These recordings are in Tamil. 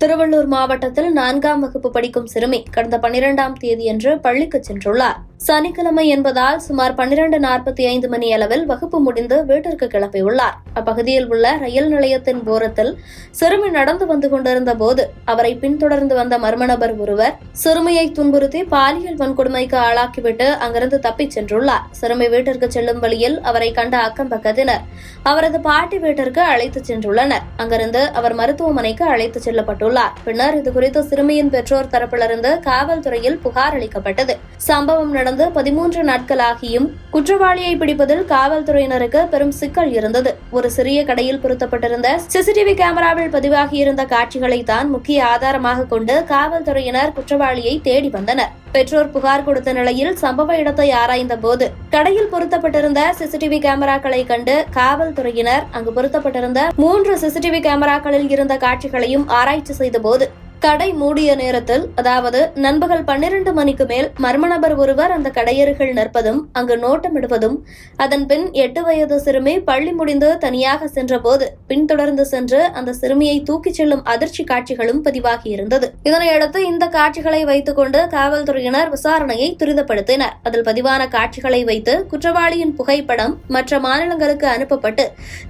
திருவள்ளூர் மாவட்டத்தில் 4ஆம் வகுப்பு படிக்கும் சிறுமி கடந்த 12ஆம் தேதியன்று பள்ளிக்கு சென்றுள்ளார். சனிக்கிழமை என்பதால் சுமார் 12:45 மணி அளவில் வகுப்பு முடிந்து வீட்டிற்கு கிளம்பியுள்ளார். அப்பகுதியில் உள்ள ரயில் நிலையத்தின் ஓரத்தில் சிறுமி நடந்து வந்து கொண்டிருந்த போது அவரை பின்தொடர்ந்து வந்த மர்ம நபர் ஒருவர் சிறுமியை துன்புறுத்தி பாலியல் வன்கொடுமைக்கு ஆளாக்கிவிட்டு அங்கிருந்து தப்பிச் சென்றுள்ளார். சிறுமி வீட்டிற்கு செல்லும் வழியில் அவரை கண்ட அக்கம் பக்கத்தினர் அவரது பாட்டி வீட்டிற்கு அழைத்துச் சென்றுள்ளனர். அங்கிருந்து அவர் மருத்துவமனைக்கு அழைத்துச் செல்லப்பட்டுள்ளார். பின்னர் இதுகுறித்து சிறுமியின் பெற்றோர் தரப்பிலிருந்து காவல்துறையில் புகார் அளிக்கப்பட்டது. சம்பவம் நடந்து 13 நாட்களாகியும் குற்றவாளியை பிடிப்பதில் காவல்துறையினருக்கு பெரும் சிக்கல் இருந்தது. ஒரு சிறிய கடையில் பொருத்தப்பட்டிருந்த சிசிடிவி கேமராவில் பதிவாகியிருந்த காட்சிகளை தான் முக்கிய ஆதாரமாக கொண்டு காவல்துறையினர் குற்றவாளியை தேடி வந்தனர். பெற்றோர் புகார் கொடுத்த நிலையில் சம்பவ இடத்தை ஆராய்ந்த போது கடையில் பொருத்தப்பட்டிருந்த சிசிடிவி கேமராக்களை கண்டு காவல்துறையினர் அங்கு பொருத்தப்பட்டிருந்த 3 சிசிடிவி கேமராக்களில் இருந்த காட்சிகளையும் ஆராய்ச்சி செய்தபோது கடை மூடிய நேரத்தில், அதாவது நண்பகல் 12 மணிக்கு மேல் மர்ம நபர் ஒருவர் அந்த கடையருகில் நிற்பதும் அங்கு நோட்டமிடுவதும், அதன் பின் 8 வயது சிறுமி பள்ளி முடிந்து தனியாக சென்றபோது பின்தொடர்ந்து சென்று அந்த சிறுமியை தூக்கிச் செல்லும் அதிர்ச்சி காட்சிகளும் பதிவாகியிருந்தது. இதனையடுத்து இந்த காட்சிகளை வைத்துக் கொண்டு காவல்துறையினர் விசாரணையை துரிதப்படுத்தினர். அதில் பதிவான காட்சிகளை வைத்து குற்றவாளியின் புகைப்படம் மற்ற மாநிலங்களுக்கு அனுப்பப்பட்டு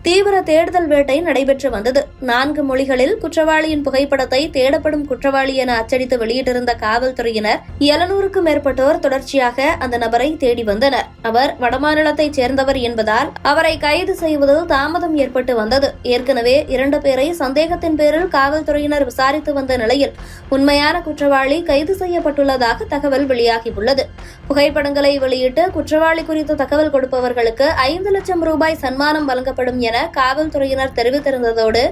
தீவிர தேடுதல் வேட்டை நடைபெற்று வந்தது. 4 மொழிகளில் குற்றவாளியின் புகைப்படத்தை தேடப்படும் குற்றவாளி என அச்சடித்து வெளியிட்டிருந்த காவல்துறையினர் 700க்கும் மேற்பட்டோர் தொடர்ச்சியாக அந்த நபரை தேடி வந்தனர். அவர் வடமாநிலத்தைச் சேர்ந்தவர் என்பதால் அவரை கைது செய்வதில் தாமதம் ஏற்பட்டு வந்தது. ஏற்கனவே 2 பேரை சந்தேகத்தின் பேரில் காவல்துறையினர் விசாரித்து வந்த நிலையில் உண்மையான குற்றவாளி கைது செய்யப்பட்டுள்ளதாக தகவல் வெளியாகியுள்ளது. புகைப்படங்களை வெளியிட்டு குற்றவாளி குறித்து தகவல் கொடுப்பவர்களுக்கு 5 லட்சம் ரூபாய் சன்மானம் வழங்கப்படும் என காவல்துறையினர் தெரிவித்திருந்ததோடு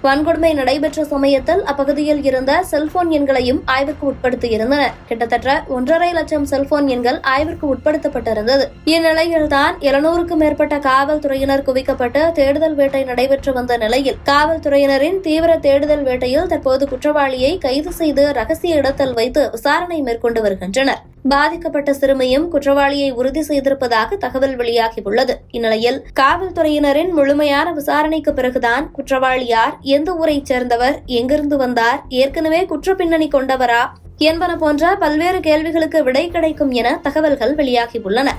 வன்கொடுமை நடைபெற்ற சமயத்தில் அப்பகுதியில் இருந்த செல்போன் எண்களையும் ஆய்விற்கு உட்படுத்தியிருந்தனர். கிட்டத்தட்ட 1.5 லட்சம் செல்போன் எண்கள் ஆய்விற்கு உட்படுத்தப்பட்டிருந்தது. இந்நிலையில்தான் 700க்கும் மேற்பட்ட காவல்துறையினர் குவிக்கப்பட்டு தேடுதல் வேட்டை நடைபெற்று வந்த நிலையில் காவல்துறையினரின் தீவிர தேடுதல் வேட்டையில் தற்போது குற்றவாளியை கைது செய்து ரகசிய இடத்தில் வைத்து விசாரணை மேற்கொண்டு வருகின்றனர். பாதிக்கப்பட்ட சிறுமியும் குற்றவாளியை உறுதி செய்திருப்பதாக தகவல் வெளியாகியுள்ளது. இந்நிலையில் காவல்துறையினரின் முழுமையான விசாரணைக்கு பிறகுதான் குற்றவாளி யார், எந்த ஊரைச் சேர்ந்தவர், எங்கிருந்து வந்தார், ஏற்கனவே குற்ற பின்னணி கொண்டவரா என்பன போன்ற பல்வேறு கேள்விகளுக்கு விடை கிடைக்கும் என தகவல்கள் வெளியாகியுள்ளன.